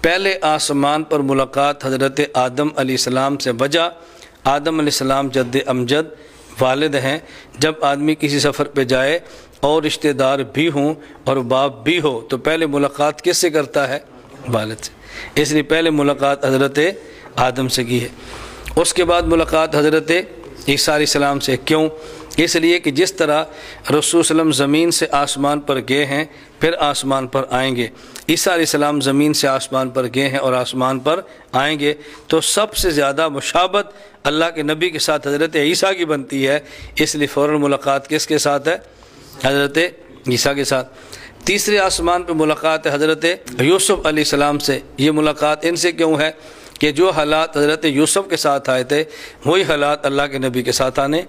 پہلے آسمان پر ملاقات حضرت آدم علیہ السلام سے وجہ آدم علیہ السلام جد امجد والد ہیں۔ جب آدمی کسی سفر پہ جائے اور رشتہ دار بھی ہوں اور باپ بھی ہو تو پہلے ملاقات کس سے کرتا ہے؟ والد سے۔ اس لیے پہلے ملاقات حضرت آدم سے کی ہے۔ اس کے بعد ملاقات حضرت عیسیٰ علیہ السلام سے۔ کیوں؟ اس لیے کہ جس طرح رسول صلی اللہ علیہ وسلم زمین سے آسمان پر گئے ہیں پھر آسمان پر آئیں گے، عیسیٰ علیہ السلام زمین سے آسمان پر گئے ہیں اور آسمان پر آئیں گے، تو سب سے زیادہ مشابہت اللہ کے نبی کے ساتھ حضرت عیسیٰ کی بنتی ہے، اس لیے فوراً ملاقات کس کے ساتھ ہے؟ حضرت عیسیٰ کے ساتھ۔ تیسرے آسمان پہ ملاقات ہے حضرت یوسف علیہ السلام سے۔ یہ ملاقات ان سے کیوں ہے کہ جو حالات حضرت یوسف کے ساتھ آئے تھے وہی حالات اللہ کے نبی کے ساتھ آنے۔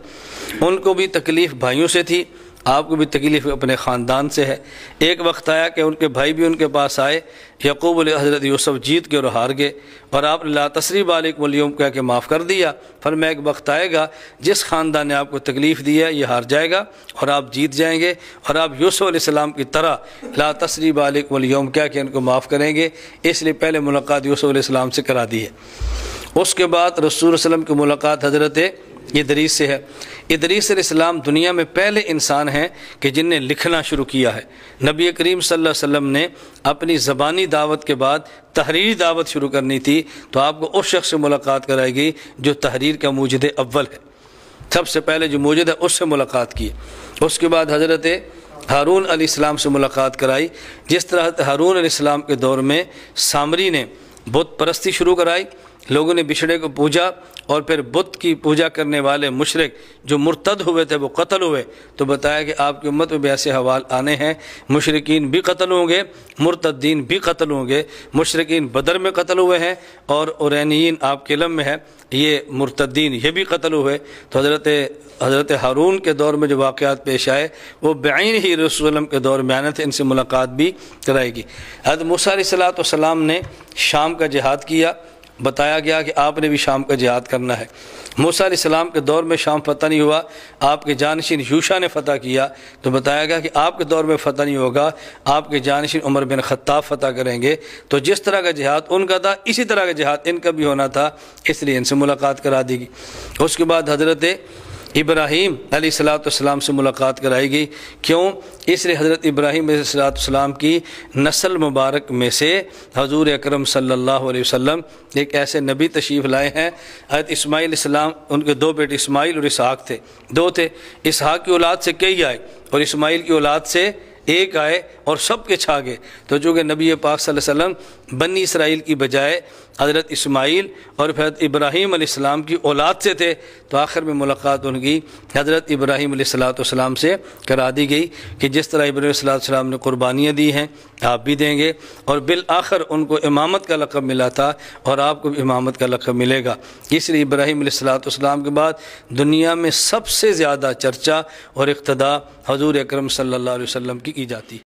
ان کو بھی تکلیف بھائیوں سے تھی، آپ کو بھی تکلیف اپنے خاندان سے ہے۔ ایک وقت آیا کہ ان کے بھائی بھی ان کے پاس آئے، یعقوب علیہ حضرت یوسف جیت کے اور ہار گئے، اور آپ نے لا تثریب علیکم اليوم کہہ کے معاف کر دیا۔ فرمایا ایک وقت آئے گا جس خاندان نے آپ کو تکلیف دی ہے یہ ہار جائے گا اور آپ جیت جائیں گے، اور آپ یوسف علیہ السلام کی طرح لا تثریب علیکم اليوم کہہ کے ان کو معاف کریں گے۔ اس لیے پہلے ملاقات یوسف علیہ السلام سے کرا دی ہے۔ اس کے بعد رسول صلی اللہ علیہ وسلم کی ملاقات حضرت ادریس سے ہے۔ ادریس علیہ السلام دنیا میں پہلے انسان ہیں کہ جن نے لکھنا شروع کیا ہے۔ نبی کریم صلی اللہ علیہ وسلم نے اپنی زبانی دعوت کے بعد تحریری دعوت شروع کرنی تھی تو آپ کو اس شخص سے ملاقات کرائے گی جو تحریر کا موجد اول ہے، سب سے پہلے جو موجد ہے اس سے ملاقات کی۔ اس کے بعد حضرت ہارون علیہ السلام سے ملاقات کرائی۔ جس طرح ہارون علیہ السلام کے دور میں سامری نے بت پرستی شروع کرائی، لوگوں نے بچھڑے کو پوجا، اور پھر بت کی پوجا کرنے والے مشرک جو مرتد ہوئے تھے وہ قتل ہوئے، تو بتایا کہ آپ کی امت میں بھی ایسے حوال آنے ہیں، مشرکین بھی قتل ہوں گے، مرتدین بھی قتل ہوں گے۔ مشرکین بدر میں قتل ہوئے ہیں اور اورینیین آپ کے علم میں ہے، یہ مرتدین یہ بھی قتل ہوئے۔ تو حضرت ہارون کے دور میں جو واقعات پیش آئے وہ بعین ہی رسول اللہ علیہ وسلم کے دور میں آنے تھے، ان سے ملاقات بھی کرائے گی۔ حضرت موسیٰ علیہ السلام نے شام کا جہاد کیا، بتایا گیا کہ آپ نے بھی شام کا جہاد کرنا ہے۔ موسیٰ علیہ السلام کے دور میں شام فتح نہیں ہوا، آپ کے جانشین یوشع نے فتح کیا، تو بتایا گیا کہ آپ کے دور میں فتح نہیں ہوگا، آپ کے جانشین عمر بن خطاب فتح کریں گے۔ تو جس طرح کا جہاد ان کا تھا اسی طرح کا جہاد ان کا بھی ہونا تھا، اس لیے ان سے ملاقات کرا دی گئی۔ اس کے بعد حضرت ابراہیم علیہ السلام سے ملاقات کرائی گئی۔ کیوں؟ اس لیے حضرت ابراہیم علیہ السلام کی نسل مبارک میں سے حضور اکرم صلی اللہ علیہ وسلم ایک ایسے نبی تشریف لائے ہیں۔ حضرت اسماعیل علیہ السلام، ان کے دو بیٹے اسماعیل اور اسحاق تھے، دو تھے۔ اسحاق کی اولاد سے کئی آئے اور اسماعیل کی اولاد سے ایک آئے اور سب کے چھا گئے۔ تو چونکہ نبی پاک صلی اللہ علیہ وسلم بنی اسرائیل کی بجائے حضرت اسماعیل اور پھر حضرت ابراہیم علیہ السلام کی اولاد سے تھے، تو آخر میں ملاقات ان کی حضرت ابراہیم علیہ السلام سے کرا دی گئی کہ جس طرح ابراہیم علیہ السلام نے قربانیاں دی ہیں آپ بھی دیں گے، اور بالآخر ان کو امامت کا لقب ملا تھا اور آپ کو بھی امامت کا لقب ملے گا۔ اس لیے ابراہیم علیہ السلام کے بعد دنیا میں سب سے زیادہ چرچا اور اقتداء حضور اکرم صلی اللہ علیہ وسلم کی جاتی ہے۔